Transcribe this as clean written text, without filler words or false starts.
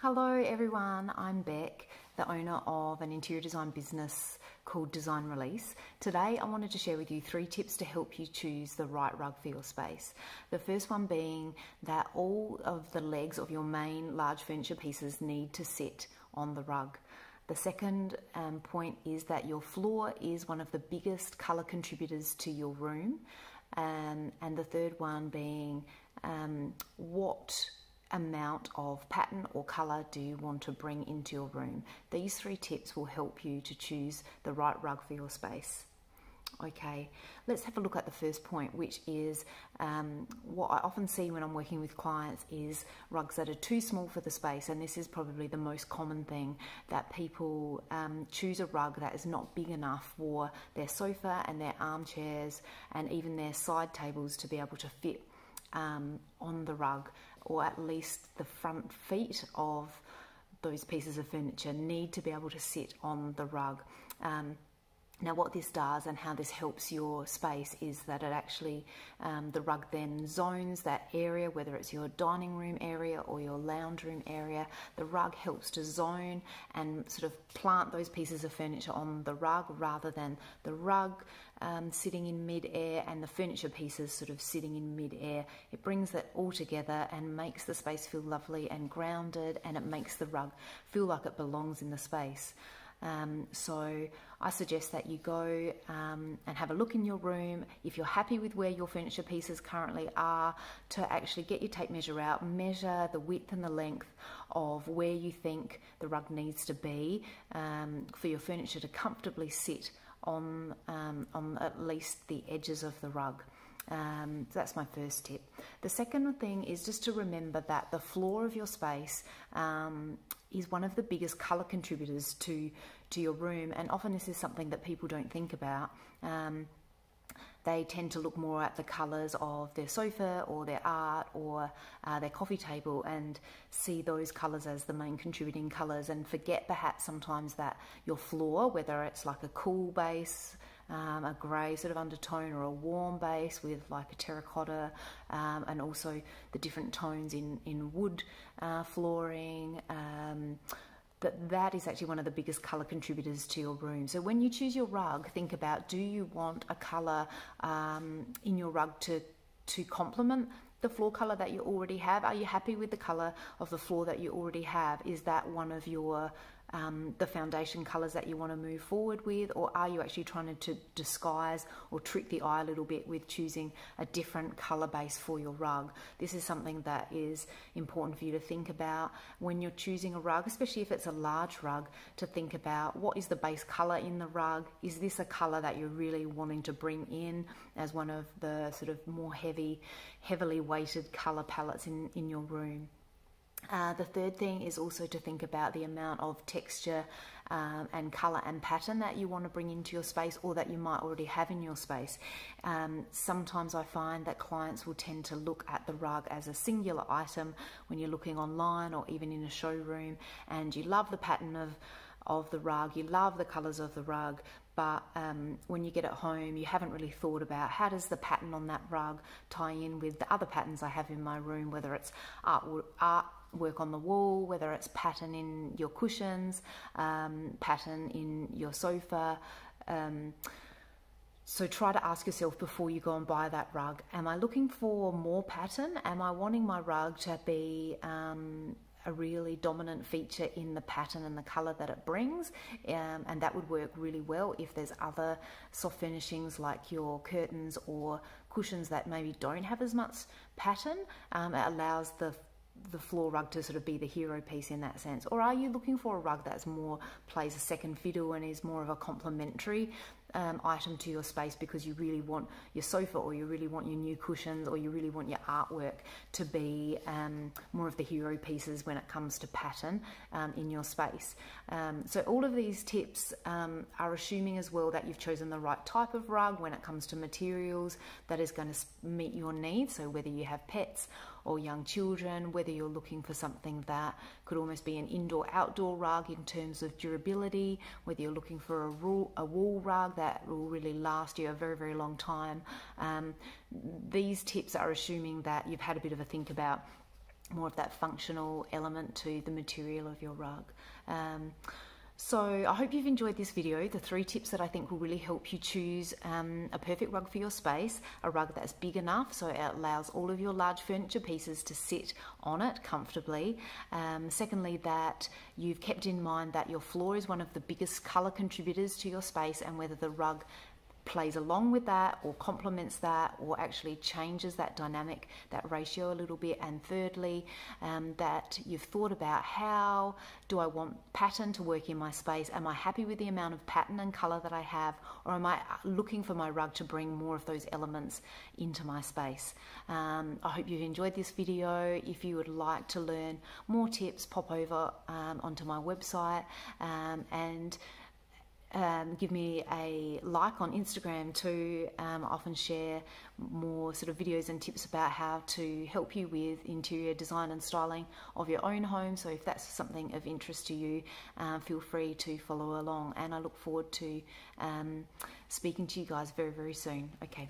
Hello everyone, I'm Beck, the owner of an interior design business called Design Release. Today I wanted to share with you 3 tips to help you choose the right rug for your space. The first one being that all of the legs of your main large furniture pieces need to sit on the rug. The second point is that your floor is one of the biggest colour contributors to your room. And the third one being what amount of pattern or colour do you want to bring into your room. These 3 tips will help you to choose the right rug for your space. Okay, let's have a look at the first point, which is what I often see when I'm working with clients is rugs that are too small for the space, and this is probably the most common thing, that people choose a rug that is not big enough for their sofa and their armchairs and even their side tables to be able to fit on the rug, or at least the front feet of those pieces of furniture need to be able to sit on the rug. Now what this does and how this helps your space is that it actually, the rug then zones that area, whether it's your dining room area or your lounge room area. The rug helps to zone and sort of plant those pieces of furniture on the rug rather than the rug sitting in mid-air and the furniture pieces sort of sitting in mid-air. It brings that all together and makes the space feel lovely and grounded, and it makes the rug feel like it belongs in the space. So I suggest that you go and have a look in your room. If you're happy with where your furniture pieces currently are, to actually get your tape measure out, measure the width and the length of where you think the rug needs to be for your furniture to comfortably sit on at least the edges of the rug. So that's my first tip. The second thing is just to remember that the floor of your space is one of the biggest colour contributors to your room, and often this is something that people don't think about. They tend to look more at the colours of their sofa or their art or their coffee table and see those colours as the main contributing colours, and forget perhaps sometimes that your floor, whether it's like a cool base, a grey sort of undertone, or a warm base with like a terracotta, and also the different tones in wood flooring, that is actually one of the biggest colour contributors to your room. So when you choose your rug, think about, do you want a colour in your rug to complement the floor colour that you already have? Are you happy with the colour of the floor that you already have? Is that one of your the foundation colours that you want to move forward with, or are you actually trying to disguise or trick the eye a little bit with choosing a different colour base for your rug? This is something that is important for you to think about when you're choosing a rug, especially if it's a large rug, to think about what is the base colour in the rug. Is this a colour that you're really wanting to bring in as one of the sort of more heavily weighted colour palettes in your room? The third thing is also to think about the amount of texture and colour and pattern that you want to bring into your space, or that you might already have in your space. Sometimes I find that clients will tend to look at the rug as a singular item when you're looking online or even in a showroom, and you love the pattern of the rug, you love the colours of the rug, but when you get it home, you haven't really thought about how does the pattern on that rug tie in with the other patterns I have in my room, whether it's artwork on the wall, whether it's pattern in your cushions, pattern in your sofa. So try to ask yourself before you go and buy that rug, am I looking for more pattern? Am I wanting my rug to be a really dominant feature in the pattern and the colour that it brings? And that would work really well if there's other soft furnishings like your curtains or cushions that maybe don't have as much pattern. It allows the floor rug to sort of be the hero piece in that sense. Or are you looking for a rug that's more plays a second fiddle and is more of a complementary item to your space, because you really want your sofa, or you really want your new cushions, or you really want your artwork to be more of the hero pieces when it comes to pattern in your space? So all of these tips are assuming as well that you've chosen the right type of rug when it comes to materials that is going to meet your needs. So whether you have pets or young children, whether you're looking for something that could almost be an indoor-outdoor rug in terms of durability, whether you're looking for a wool rug that will really last you a very, very long time. These tips are assuming that you've had a bit of a think about more of that functional element to the material of your rug. So I hope you've enjoyed this video, the 3 tips that I think will really help you choose a perfect rug for your space, a rug that's big enough so it allows all of your large furniture pieces to sit on it comfortably. Secondly, that you've kept in mind that your floor is one of the biggest colour contributors to your space, and whether the rug plays along with that or complements that or actually changes that dynamic, that ratio a little bit. And thirdly, that you've thought about, how do I want pattern to work in my space? Am I happy with the amount of pattern and colour that I have, or am I looking for my rug to bring more of those elements into my space? I hope you've enjoyed this video. If you would like to learn more tips, pop over onto my website and give me a like on Instagram too. I often share more sort of videos and tips about how to help you with interior design and styling of your own home. So if that's something of interest to you, feel free to follow along, and I look forward to speaking to you guys very, very soon. Okay.